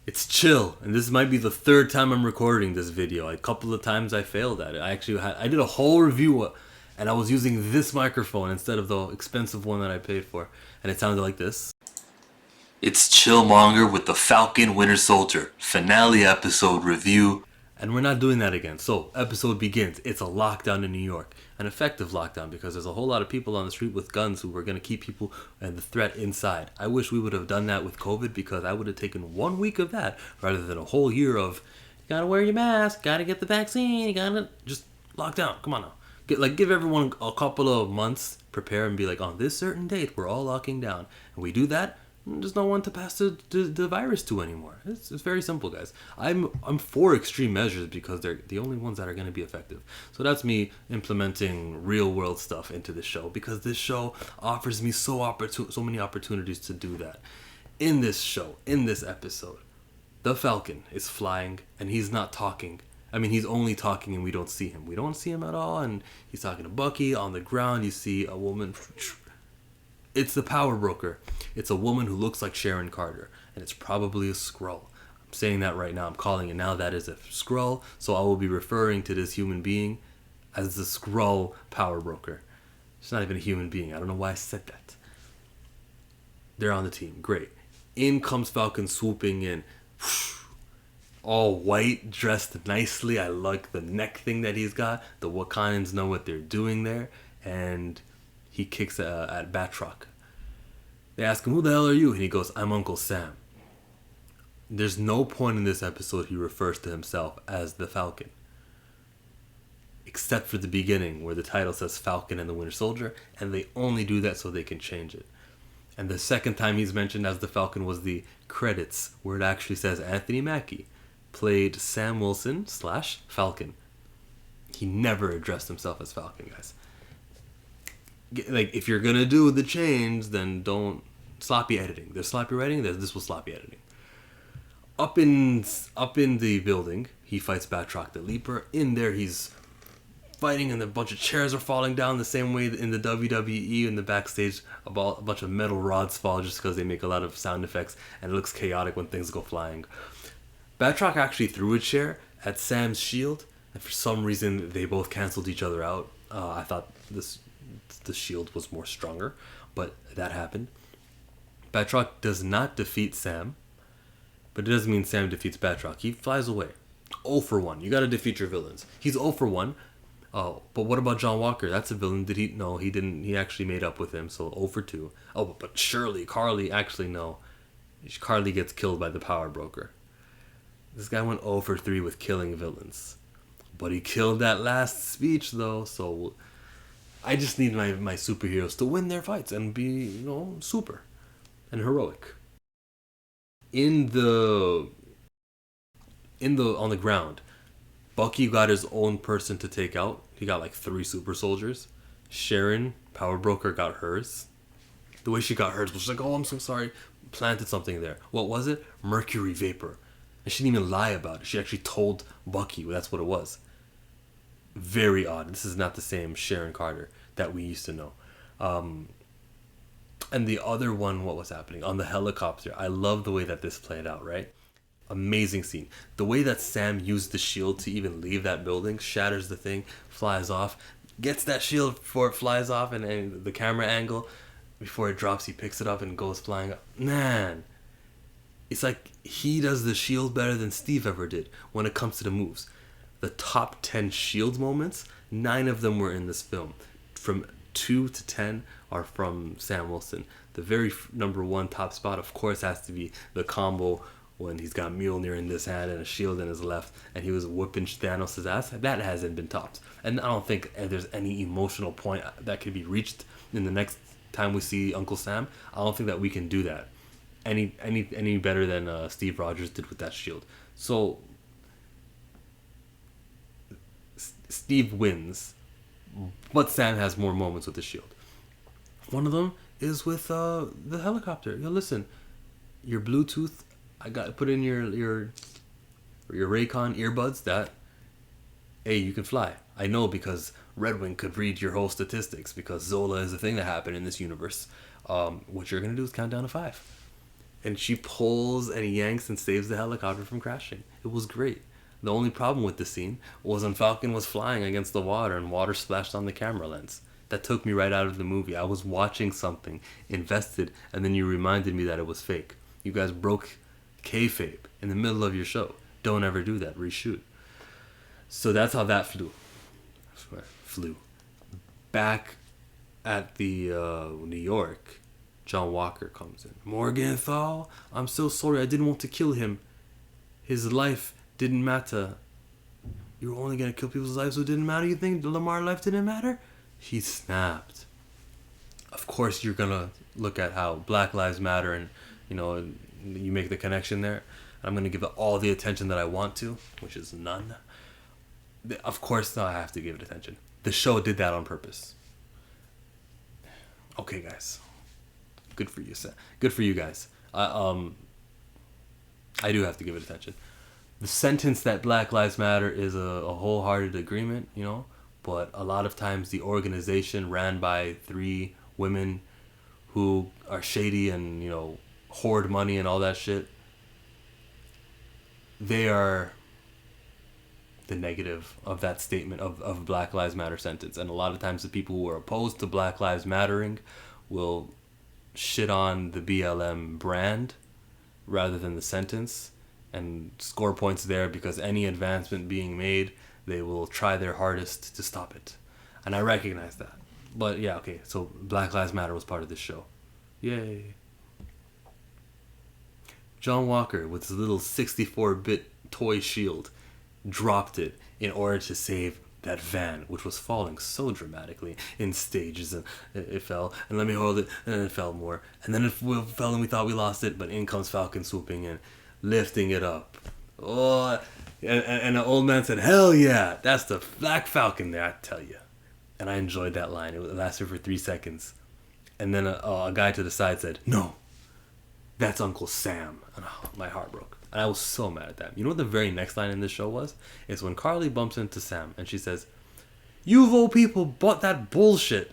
It's chill, and this might be the third time I'm recording this video. A couple of times I failed at it. I did a whole review, and I was using this microphone instead of the expensive one that I paid for, and it sounded like this. It's Chillmonger with the Falcon Winter Soldier finale episode review. And we're not doing that again. So, episode begins. It's a lockdown in New York. An effective lockdown because there's a whole lot of people on the street with guns who were going to keep people and the threat inside. I wish we would have done that with COVID because I would have taken 1 week of that rather than a whole year of you gotta wear your mask, gotta get the vaccine, you gotta just lock down. Come on now. Give everyone a couple of months, prepare and be like, on this certain date, we're all locking down. And we do that, there's no one to pass the virus to anymore. It's very simple, guys. I'm for extreme measures because they're the only ones that are going to be effective. So that's me implementing real world stuff into this show because this show offers me so many opportunities to do that. In this show, in this episode, the Falcon is flying and he's not talking. I mean, he's only talking and we don't see him. We don't see him at all, and he's talking to Bucky. On the ground, you see a woman. It's the power broker. It's a woman who looks like Sharon Carter, and it's probably a Skrull. I'm saying that right now. I'm calling it now. That is a Skrull, so I will be referring to this human being as the Skrull power broker. It's not even a human being. I don't know why I said that. They're on the team. Great. In comes Falcon swooping in. All white, dressed nicely. I like the neck thing that he's got. The Wakandans know what they're doing there, and he kicks at Batroc. They ask him, who the hell are you? And he goes, I'm Uncle Sam. There's no point in this episode he refers to himself as the Falcon. Except for the beginning where the title says Falcon and the Winter Soldier, and they only do that so they can change it. And the second time he's mentioned as the Falcon was the credits, where it actually says Anthony Mackie played Sam Wilson / Falcon. He never addressed himself as Falcon, guys. Like, if you're gonna do the change, then don't sloppy editing. There's sloppy writing. This was sloppy editing. Up in the building, he fights Batroc the Leaper. In there, he's fighting, and a bunch of chairs are falling down the same way in the WWE in the backstage. A bunch of metal rods fall just because they make a lot of sound effects, and it looks chaotic when things go flying. Batroc actually threw a chair at Sam's shield, and for some reason, they both canceled each other out. I thought the shield was more stronger, but that happened. Batroc does not defeat Sam, but it doesn't mean Sam defeats Batroc. He flies away. 0 for 1. You gotta defeat your villains. He's 0 for 1. Oh, but what about John Walker? That's a villain. Did he? No, he didn't. He actually made up with him, so 0 for 2. Oh, but Carly, actually no. Carly gets killed by the power broker. This guy went 0 for 3 with killing villains. But he killed that last speech, though, so I just need my superheroes to win their fights and be, super and heroic. On the ground, Bucky got his own person to take out. He got like 3 super soldiers. Sharon, power broker, got hers. The way she got hers was like, oh, I'm so sorry. Planted something there. What was it? Mercury vapor. And she didn't even lie about it. She actually told Bucky that's what it was. Very odd. This is not the same Sharon Carter that we used to know. And the other one, what was happening? On the helicopter, I love the way that this played out, right? Amazing scene. The way that Sam used the shield to even leave that building, shatters the thing, flies off, gets that shield before it flies off, and the camera angle, before it drops, he picks it up and goes flying up. Man, it's like he does the shield better than Steve ever did when it comes to the moves. The top 10 shield moments, 9 of them were in this film. From 2 to 10 are from Sam Wilson. The very number 1 top spot, of course, has to be the combo when he's got Mjolnir in this hand and a shield in his left, and he was whipping Thanos' ass. That hasn't been topped. And I don't think there's any emotional point that could be reached in the next time we see Uncle Sam. I don't think that we can do that any better than Steve Rogers did with that shield. So Steve wins, but Sam has more moments with the shield. One of them is with the helicopter. Listen, your Bluetooth, I got put in your Raycon earbuds. That, hey, you can fly. I know because Red Wing could read your whole statistics because Zola is a thing that happened in this universe. What you're gonna do is count down to 5. And she pulls and yanks and saves the helicopter from crashing. It was great. The only problem with the scene was when Falcon was flying against the water and water splashed on the camera lens. That took me right out of the movie. I was watching something, invested, and then you reminded me that it was fake. You guys broke kayfabe in the middle of your show. Don't ever do that. Reshoot. So that's how that flew. Back at the New York, John Walker comes in. Morgenthau, I'm so sorry. I didn't want to kill him. His life didn't matter. You were only going to kill people's lives who didn't matter? You think Lamar's life didn't matter? He snapped. Of course you're going to look at how Black Lives Matter and, you make the connection there. I'm going to give it all the attention that I want to, which is none. Of course I have to give it attention. The show did that on purpose. Okay, guys. Good for you, Sam. Good for you guys. I do have to give it attention. The sentence that Black Lives Matter is a wholehearted agreement, but a lot of times the organization ran by 3 women who are shady and, hoard money and all that shit, they are the negative of that statement of Black Lives Matter sentence. And a lot of times the people who are opposed to Black Lives Mattering will shit on the BLM brand rather than the sentence and score points there, because any advancement being made, they will try their hardest to stop it. And I recognize that. But yeah, okay, so Black Lives Matter was part of this show. Yay. John Walker, with his little 64-bit toy shield, dropped it in order to save that van, which was falling so dramatically in stages, and it fell, and let me hold it, and then it fell more, and then it fell and we thought we lost it, but in comes Falcon swooping in, lifting it up. Oh, and the old man said, hell yeah, that's the Black Falcon there, I tell you. And I enjoyed that line. It lasted for 3 seconds. And then a guy to the side said, no, that's Uncle Sam. And my heart broke. And I was so mad at that. You know what the very next line in this show was? It's when Carly bumps into Sam and she says, you of all people bought that bullshit.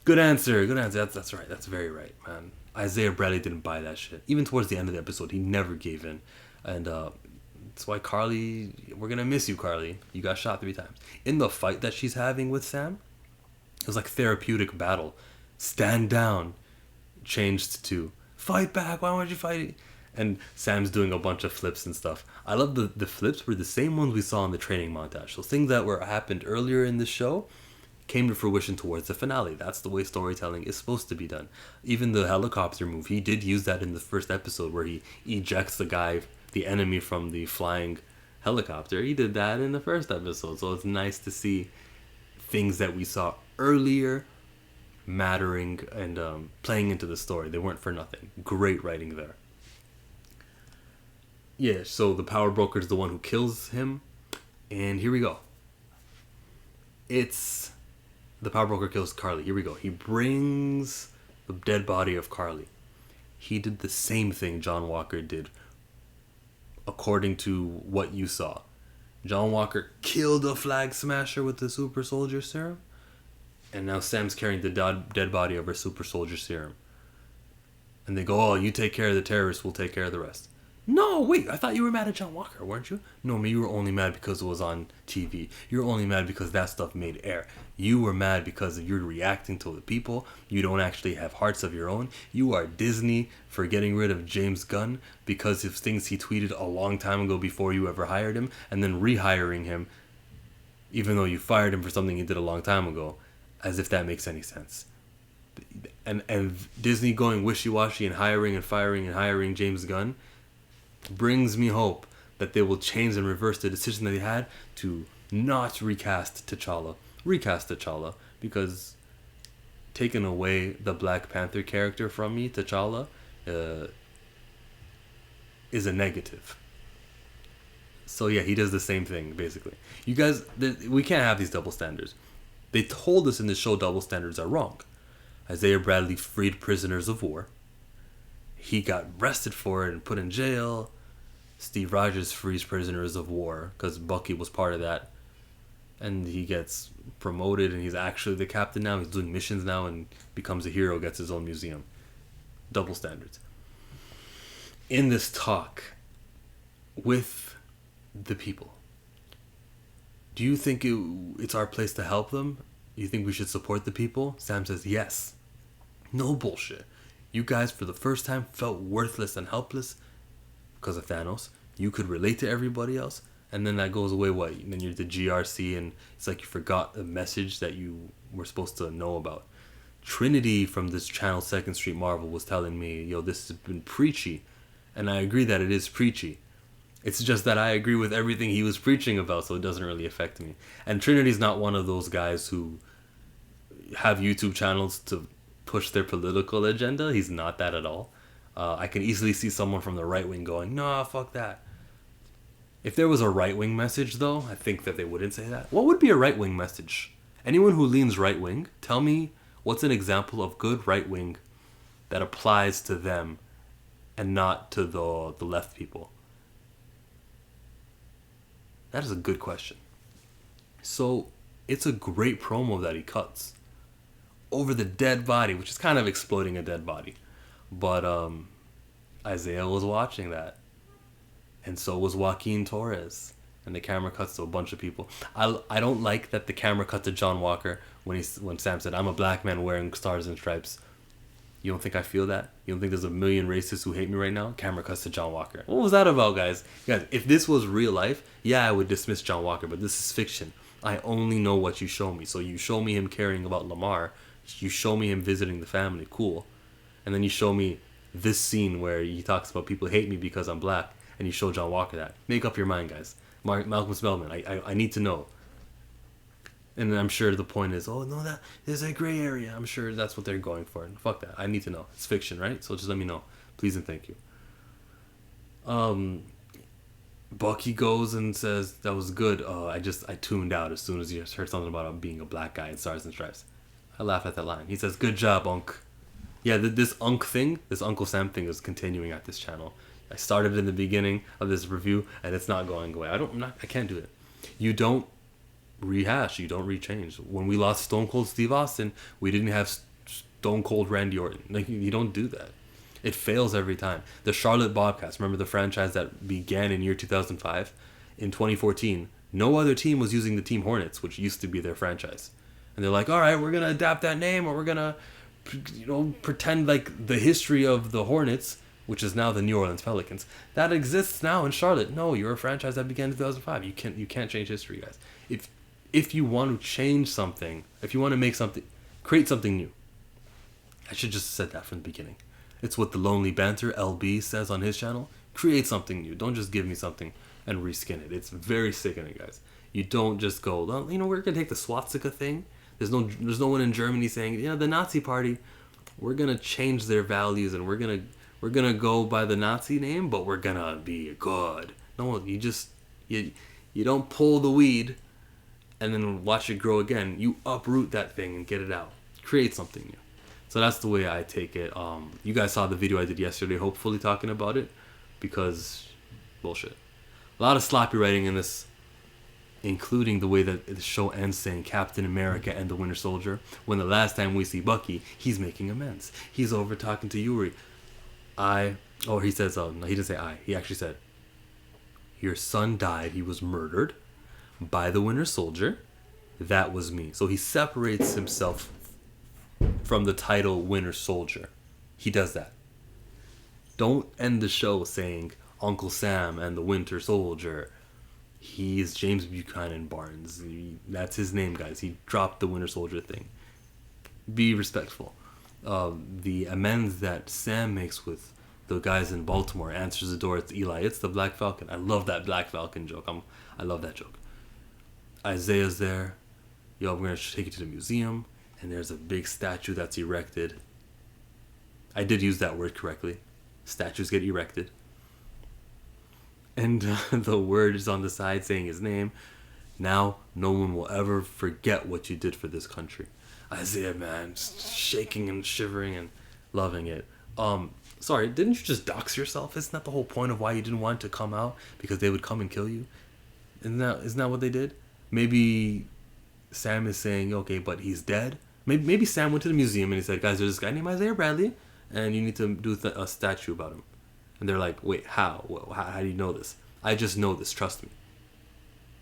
Good answer. That's right. That's very right, man. Isaiah Bradley didn't buy that shit. Even towards the end of the episode, he never gave in. And that's why Carly, we're going to miss you, Carly. You got shot 3 times. In the fight that she's having with Sam, it was like therapeutic battle. Stand down. Changed to fight back. Why won't you fight? And Sam's doing a bunch of flips and stuff. I love the flips were the same ones we saw in the training montage. So things that happened earlier in the show came to fruition towards the finale. That's the way storytelling is supposed to be done. Even the helicopter move, he did use that in the first episode where he ejects the enemy from the flying helicopter. He did that in the first episode. So it's nice to see things that we saw earlier mattering and playing into the story. They weren't for nothing. Great writing there. Yeah, so the power broker is the one who kills him. And here we go. The power broker kills Carly. Here we go. He brings the dead body of Carly. He did the same thing John Walker did, according to what you saw. John Walker killed a flag smasher with the super soldier serum. And now Sam's carrying the dead body of her super soldier serum. And they go, oh, you take care of the terrorists, we'll take care of the rest. No, wait, I thought you were mad at John Walker, weren't you? No, you were only mad because it was on TV. You were only mad because that stuff made air. You were mad because you're reacting to the people. You don't actually have hearts of your own. You are Disney for getting rid of James Gunn because of things he tweeted a long time ago before you ever hired him, and then rehiring him even though you fired him for something he did a long time ago. As if that makes any sense. And Disney going wishy-washy and hiring and firing and hiring James Gunn brings me hope that they will change and reverse the decision that they had to not recast T'Challa. Recast T'Challa, because taking away the Black Panther character from me, T'Challa, is a negative. So yeah, he does the same thing, basically. You guys, we can't have these double standards. They told us in the show double standards are wrong. Isaiah Bradley freed prisoners of war. He got arrested for it and put in jail. Steve Rogers frees prisoners of war because Bucky was part of that. And he gets promoted and he's actually the captain now. He's doing missions now and becomes a hero, gets his own museum. double standards. In this talk with the people, do you think it's our place to help them? You think we should support the people? Sam says yes. No bullshit. You guys, for the first time, felt worthless and helpless because of Thanos. You could relate to everybody else. And then that goes away, what? And then you're the GRC, and it's like you forgot a message that you were supposed to know about. Trinity from this channel, Second Street Marvel, was telling me, yo, this has been preachy. And I agree that it is preachy. It's just that I agree with everything he was preaching about, so it doesn't really affect me. And Trinity's not one of those guys who have YouTube channels to push their political agenda. He's not that at all. I can easily see someone from the right wing going, nah, fuck that. If there was a right wing message, though, I think that they wouldn't say that. What would be a right wing message? Anyone who leans right wing, tell me what's an example of good right wing that applies to them and not to the left people. That is a good question. So it's a great promo that he cuts over the dead body, which is kind of exploding a dead body. But Isaiah was watching that, and so was Joaquin Torres. And the camera cuts to a bunch of people. I don't like that the camera cut to John Walker when Sam said, "I'm a black man wearing stars and stripes." You don't think I feel that? You don't think there's a million racists who hate me right now? Camera cuts to John Walker. What was that about, guys? Guys, if this was real life, yeah, I would dismiss John Walker, but this is fiction. I only know what you show me. So you show me him caring about Lamar. You show me him visiting the family. Cool. And then you show me this scene where he talks about people hate me because I'm black, and you show John Walker that. Make up your mind, guys. Malcolm Spellman, I need to know. And I'm sure the point is, oh, no, that there's a gray area. I'm sure that's what they're going for. And fuck that. I need to know. It's fiction, right? So just let me know. Please and thank you. Bucky goes and says, that was good. I tuned out as soon as he heard something about being a black guy in Stars and Stripes. I laugh at that line. He says, good job, Unc. Yeah, this Unc thing, this Uncle Sam thing is continuing at this channel. I started in the beginning of this review, and it's not going away. I can't do it. You don't rehash, you don't rechange. When we lost Stone Cold Steve Austin, we didn't have Stone Cold Randy Orton. Like, you don't do that. It fails every time. The Charlotte Bobcats, remember the franchise that began in year 2005? In 2014, no other team was using the Team Hornets, which used to be their franchise. And they're like, all right, we're going to adapt that name, or we're going to, pretend like the history of the Hornets, which is now the New Orleans Pelicans, that exists now in Charlotte. No, you're a franchise that began in 2005. You can't change history, guys. If you want to change something, if you want to make something, create something new. I should just have said that from the beginning. It's what the Lonely Banter, LB, says on his channel. Create something new. Don't just give me something and reskin it. It's very sickening, guys. You don't just go, well, we're going to take the swastika thing. There's no one in Germany saying, the Nazi party, we're going to change their values and we're going to go by the Nazi name, but we're going to be good. No, you don't pull the weed and then watch it grow again. You uproot that thing and get it out. Create something new. So that's the way I take it. You guys saw the video I did yesterday, hopefully talking about it, because bullshit. A lot of sloppy writing in this, including the way that the show ends saying Captain America and the Winter Soldier, when the last time we see Bucky, he's making amends. He's over talking to Yuri. He says, no, he didn't say I. He actually said, your son died. He was murdered by the Winter Soldier. That was me. So he separates himself from the title Winter Soldier. He does that. Don't end the show saying Uncle Sam and the Winter Soldier. He is James Buchanan Barnes. That's his name, guys. He dropped the Winter Soldier thing. Be respectful. The amends that Sam makes with the guys in Baltimore, answers the door, it's Eli. It's the Black Falcon. I love that Black Falcon joke. I love that joke. Isaiah's there. Yo, we're going to take you to the museum. And there's a big statue that's erected. I did use that word correctly. Statues get erected. And the word is on the side saying his name. Now, no one will ever forget what you did for this country. Isaiah, man, shaking and shivering and loving it. Sorry, didn't you just dox yourself? Isn't that the whole point of why you didn't want to come out? Because they would come and kill you? Isn't that what they did? Maybe Sam is saying, okay, but he's dead. Maybe Sam went to the museum and he said, guys, there's this guy named Isaiah Bradley, and you need to do a statue about him. And they're like, wait, how? How do you know this? I just know this, trust me.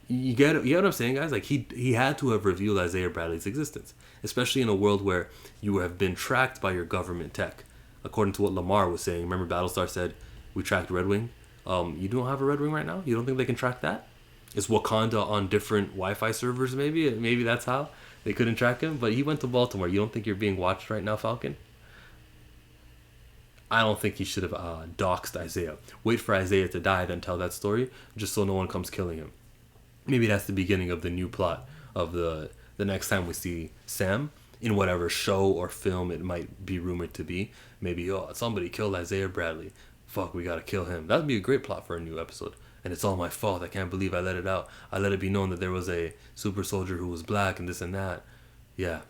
You get it? You get what I'm saying, guys? Like, he had to have revealed Isaiah Bradley's existence, especially in a world where you have been tracked by your government tech. According to what Lamar was saying, remember Battlestar said, we tracked Red Wing? You don't have a Red Wing right now? You don't think they can track that? Is Wakanda on different Wi-Fi servers, maybe? Maybe that's how they couldn't track him? But he went to Baltimore. You don't think you're being watched right now, Falcon? I don't think he should have doxed Isaiah. Wait for Isaiah to die, then tell that story, just so no one comes killing him. Maybe that's the beginning of the new plot of the next time we see Sam in whatever show or film it might be rumored to be. Maybe, somebody killed Isaiah Bradley. Fuck, we gotta kill him. That'd be a great plot for a new episode. And it's all my fault. I can't believe I let it out. I let it be known that there was a super soldier who was black and this and that. Yeah.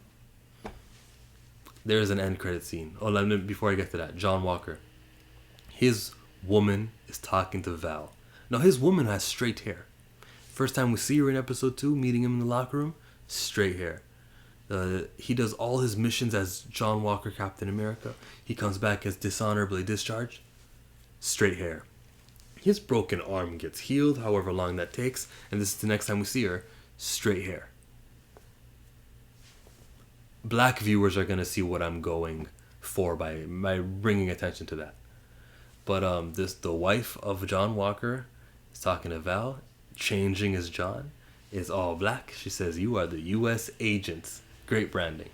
There's an end credit scene. Before I get to that, John Walker. His woman is talking to Val. Now, his woman has straight hair. First time we see her in episode 2, meeting him in the locker room, straight hair. He does all his missions as John Walker, Captain America. He comes back as dishonorably discharged, straight hair. His broken arm gets healed, however long that takes, and this is the next time we see her, straight hair. Black viewers are going to see what I'm going for by bringing attention to that. But the wife of John Walker is talking to Val, changing as John, is all black. She says, you are the U.S. agents. Great branding.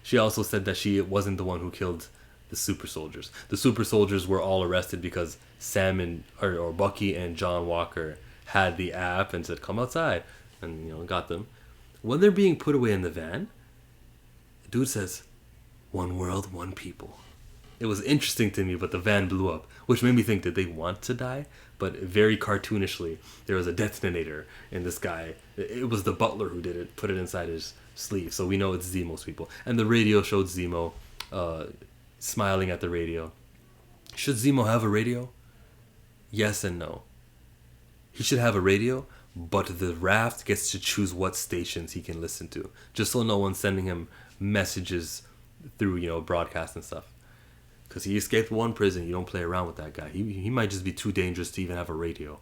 She also said that she wasn't the one who killed the super soldiers. The super soldiers were all arrested because Sam or Bucky and John Walker had the app and said, come outside, and got them. When they're being put away in the van, the dude says, one world, one people. It was interesting to me, but the van blew up, which made me think, did they want to die? But very cartoonishly, there was a detonator in this guy. It was the butler who did it, put it inside his sleeve, so we know it's Zemo's people. And the radio showed Zemo smiling at the radio. Should Zemo have a radio? Yes and no. He should have a radio, but the raft gets to choose what stations he can listen to, just so no one's sending him messages through broadcast and stuff. Because he escaped one prison. You don't play around with that guy. He might just be too dangerous to even have a radio.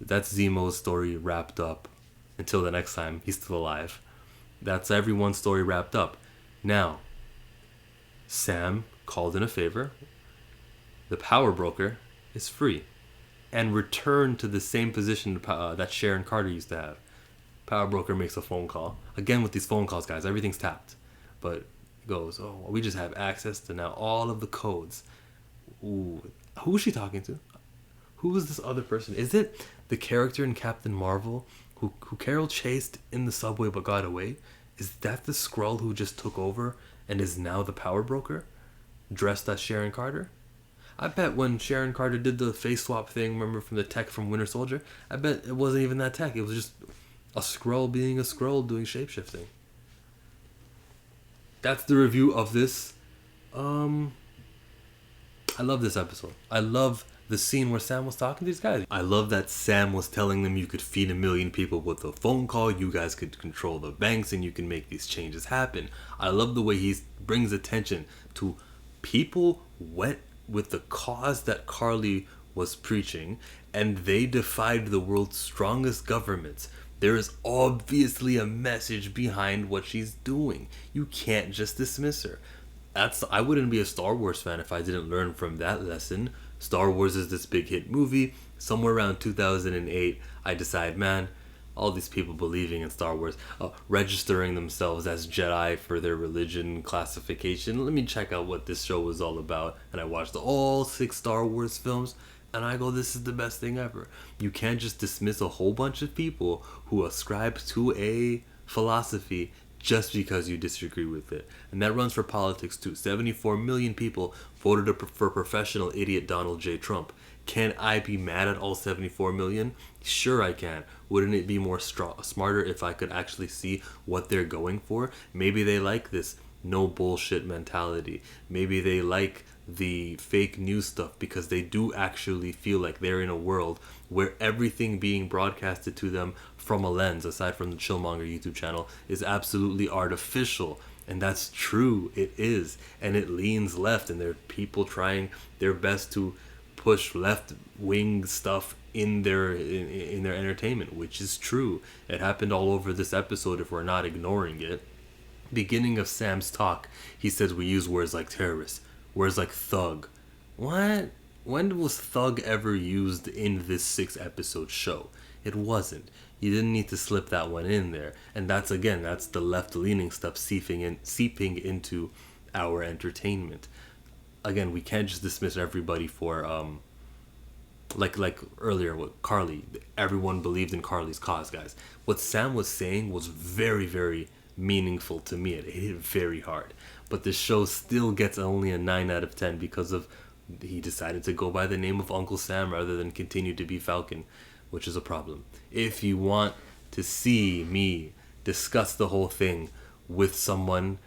That's Zemo's story wrapped up. Until the next time, he's still alive. That's everyone's story wrapped up. Now, Sam called in a favor. The power broker is free. And returned to the same position that Sharon Carter used to have. Power broker makes a phone call. Again, with these phone calls, guys, everything's tapped. But goes, we just have access to now all of the codes. Ooh, who is she talking to? Who is this other person? Is it the character in Captain Marvel who Carol chased in the subway but got away? Is that the Skrull who just took over and is now the power broker, dressed as Sharon Carter? I bet when Sharon Carter did the face swap thing, remember from the tech from Winter Soldier, I bet it wasn't even that tech. It was just a Skrull being a Skrull doing shapeshifting. That's the review of this. I love this episode. I love the scene where Sam was talking to these guys. I love that Sam was telling them you could feed 1 million people with a phone call. You guys could control the banks and you can make these changes happen. I love the way he brings attention to people went with the cause that Carly was preaching, and they defied the world's strongest governments. There is obviously a message behind what she's doing. You can't just dismiss her. I wouldn't be a Star Wars fan if I didn't learn from that lesson. Star Wars is this big hit movie. Somewhere around 2008, I decide, man, all these people believing in Star Wars, registering themselves as Jedi for their religion classification. Let me check out what this show was all about. And I watched all 6 Star Wars films. And I go, this is the best thing ever. You can't just dismiss a whole bunch of people who ascribe to a philosophy just because you disagree with it. And that runs for politics too. 74 million people voted for professional idiot Donald J. Trump. Can I be mad at all 74 million? Sure I can. Wouldn't it be more smarter if I could actually see what they're going for? Maybe they like this no bullshit mentality. Maybe they like the fake news stuff because they do actually feel like they're in a world where everything being broadcasted to them from a lens, aside from the Chillmonger YouTube channel, is absolutely artificial. And that's true. It is. And it leans left. And there are people trying their best to push left wing stuff in their entertainment, which is true. It happened all over this episode if we're not ignoring it. Beginning of Sam's talk, he says we use words like terrorist, words like thug. What? When was thug ever used in this 6 episode show? It wasn't. You didn't need to slip that one in there. And that's the left leaning stuff seeping into our entertainment. Again, we can't just dismiss everybody for like earlier with Carly. Everyone believed in Carly's cause, guys. What Sam was saying was very, very meaningful to me. It hit very hard. But the show still gets only a 9 out of 10 because of he decided to go by the name of Uncle Sam rather than continue to be Falcon, which is a problem. If you want to see me discuss the whole thing with someone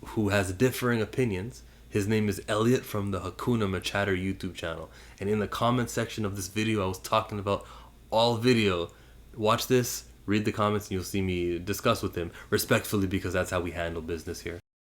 who has differing opinions, his name is Elliot from the Hakuna Matata YouTube channel. And in the comment section of this video, I was talking about all video. Watch this, read the comments, and you'll see me discuss with him respectfully because that's how we handle business here.